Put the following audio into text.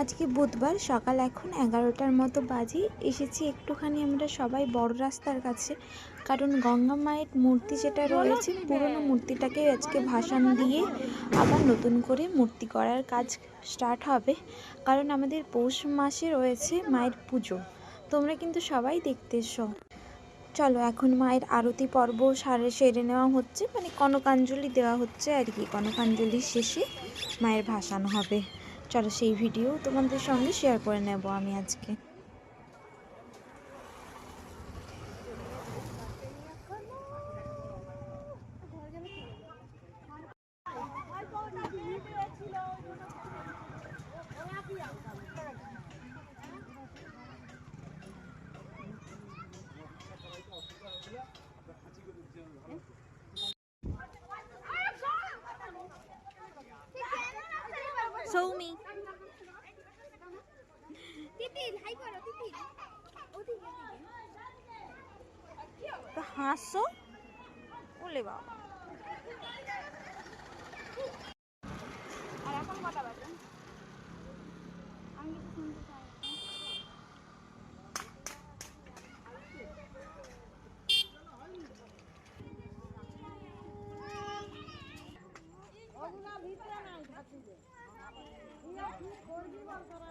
আজকে বুধবার সকাল এখন 11টার মতো বাজে। এসেছি একটুখানি আমরা সবাই বড় রাস্তার কাছে, কারণ গঙ্গা মায়ের মূর্তি যেটা রয়েছে পুরনো মূর্তিটাকে আজকে ভাসান দিয়ে আবার নতুন করে মূর্তি করার কাজ স্টার্ট হবে, কারণ আমাদের পৌষ মাসে রয়েছে মায়ের পুজো। তোমরা কিন্তু সবাই দেখতে এসো। চলো এখন মায়ের আরতি পর্ব সেরে নেওয়া হচ্ছে, মানে কনকাঞ্জলি দেওয়া হচ্ছে আর কি। কনকাঞ্জলির শেষে মায়ের ভাসান হবে। চলো সেই ভিডিও তোমাদের সঙ্গে শেয়ার করে নেব আমি আজকে। সৌমি তো হাসো, ওলে বাবা। আর এখন কটা বাজে? আমি কিছু শুনতে চাই। ওগুলা ভিতরে নাই থাকি যে। ইয়া কি করবি বল তোরা?